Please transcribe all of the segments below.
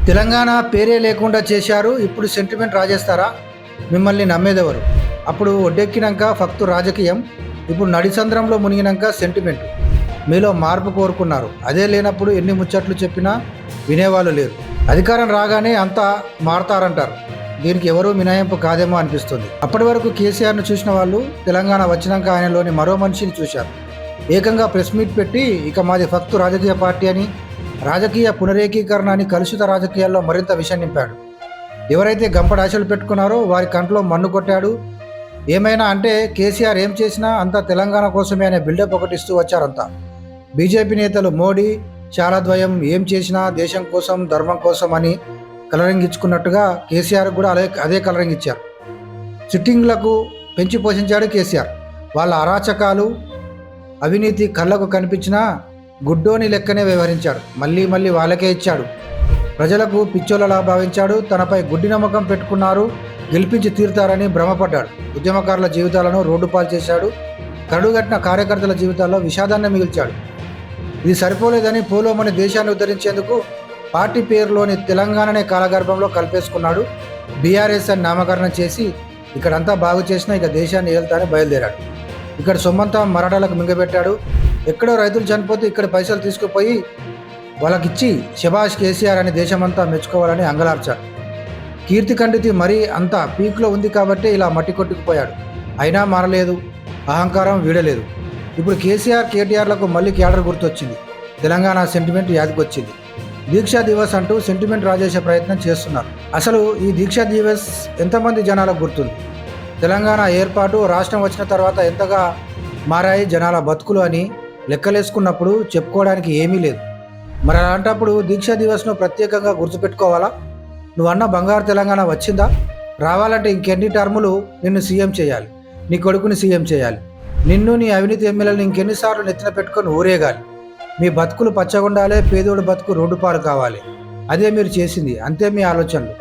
తెలంగాణ పేరే లేకుండా చేశారు, ఇప్పుడు సెంటిమెంట్ రాజేస్తారా? మిమ్మల్ని నమ్మేదెవరు? అప్పుడు ఒడ్డెక్కినాక ఫక్తు రాజకీయం, ఇప్పుడు నడిసంద్రంలో మునిగినాక సెంటిమెంట్. మీలో మార్పు కోరుకున్నారు, అదే లేనప్పుడు ఎన్ని ముచ్చట్లు చెప్పినా వినేవాళ్ళు లేరు. అధికారం రాగానే అంతా మారతారంటారు, దీనికి ఎవరూ మినహాయింపు కాదేమో అనిపిస్తుంది. అప్పటి వరకు కేసీఆర్ను చూసిన వాళ్ళు తెలంగాణ వచ్చినాక ఆయనలోని మరో మనిషిని చూశారు. ఏకంగా ప్రెస్ మీట్ పెట్టి ఇక మాది ఫక్తు రాజకీయ పార్టీ అని, రాజకీయ పునరేకీకరణ అని కలుషిత రాజకీయాల్లో మరింత విషయం నింపాడు. ఎవరైతే గంపడాశలు పెట్టుకున్నారో వారి కంట్లో మన్ను కొట్టాడు. ఏమైనా అంటే కేసీఆర్ ఏం చేసినా అంతా తెలంగాణ కోసమే అనే బిల్డప్ ఒకటిస్తూ వచ్చారంతా. బీజేపీ నేతలు మోడీ శారద్వయం ఏం చేసినా దేశం కోసం ధర్మం కోసం అని కలరింగ్ ఇచ్చుకున్నట్టుగా కేసీఆర్ కూడా అదే కలరింగ్ ఇచ్చారు. సిట్టింగ్లకు పెంచి పోషించాడు కేసీఆర్. వాళ్ళ అరాచకాలు అవినీతి కళ్ళకు కనిపించినా గుడ్డోని లెక్కనే వ్యవహరించాడు. మళ్ళీ వాళ్ళకే ఇచ్చాడు. ప్రజలకు పిచ్చోళ్ళలా భావించాడు. తనపై గుడ్డి నమ్మకం పెట్టుకున్నారు, గెలిపించి తీరుతారని భ్రమపడ్డాడు. ఉద్యమకారుల జీవితాలను రోడ్డుపాలు చేశాడు. కరుడుగట్టిన కార్యకర్తల జీవితాల్లో విషాదాన్ని మిగిల్చాడు. ఇది సరిపోలేదని పోలోమని దేశాన్ని ఉద్ధరించేందుకు పార్టీ పేరులోని తెలంగాణనే కాలగర్భంలో కలిపేసుకున్నాడు. బీఆర్ఎస్ అని నామకరణం చేసి ఇక్కడంతా బాగు చేసినా ఇక దేశాన్ని ఏళ్తానే బయలుదేరాడు. ఇక్కడ సొమ్మంతా మరాఠాలకు మింగబెట్టాడు. ఎక్కడో రైతులు చనిపోతే ఇక్కడ పైసలు తీసుకుపోయి వాళ్ళకిచ్చి శభాష్ కేసీఆర్ అని దేశమంతా మెచ్చుకోవాలని అంగలార్చాడు. కీర్తి ఖండితి మరీ అంత పీక్లో ఉంది కాబట్టి ఇలా మట్టి కొట్టుకుపోయాడు. అయినా మారలేదు, అహంకారం వీడలేదు. ఇప్పుడు కేసీఆర్ కేటీఆర్లకు మళ్ళీ క్యాడర్ గుర్తొచ్చింది. తెలంగాణ సెంటిమెంట్ యాదికొచ్చింది. దీక్షా దివస్ అంటూ సెంటిమెంట్ రాజేసే ప్రయత్నం చేస్తున్నారు. అసలు ఈ దీక్షా దివస్ ఎంతమంది జనాలకు గుర్తుంది? తెలంగాణ ఏర్పాటు రాష్ట్రం వచ్చిన తర్వాత ఎంతగా మారాయి జనాల బతుకులు అని లెక్కలేసుకున్నప్పుడు చెప్పుకోవడానికి ఏమీ లేదు. మరి అలాంటప్పుడు దీక్షా దివస్ను ప్రత్యేకంగా గుర్తుపెట్టుకోవాలా? నువ్వన్న బంగారు తెలంగాణ వచ్చిందా? రావాలంటే ఇంకెన్ని టర్ములు నిన్ను సీఎం చేయాలి, నీ కొడుకుని సీఎం చేయాలి, నిన్ను నీ అవినీతి ఎమ్మెల్యేలను ఇంకెన్నిసార్లు నెత్తిన పెట్టుకొని ఊరేగాలి. మీ బతుకులు పచ్చగుండాలే, పేదోడు బతుకు రోడ్డుపాలు కావాలి. అదే మీరు చేసింది, అంతే మీ ఆలోచనలు.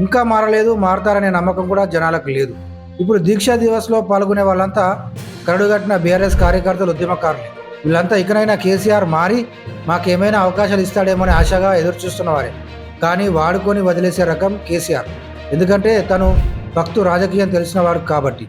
ఇంకా మారలేదు, మారతారనే నమ్మకం కూడా జనాలకు లేదు. ఇప్పుడు దీక్షా దివస్లో పాల్గొనే వాళ్ళంతా కరడుగట్టిన బీఆర్ఎస్ కార్యకర్తలు, ఉద్యమకారులు. వీళ్ళంతా ఇకనైనా కేసీఆర్ మారి మాకేమైనా అవకాశాలు ఇస్తాడేమోని ఆశగా ఎదురు చూస్తున్నవారే. కానీ వాడుకొని వదిలేసే రకం కేసీఆర్. ఎందుకంటే తను భక్తు రాజకీయం తెలిసినవాడు కాబట్టి.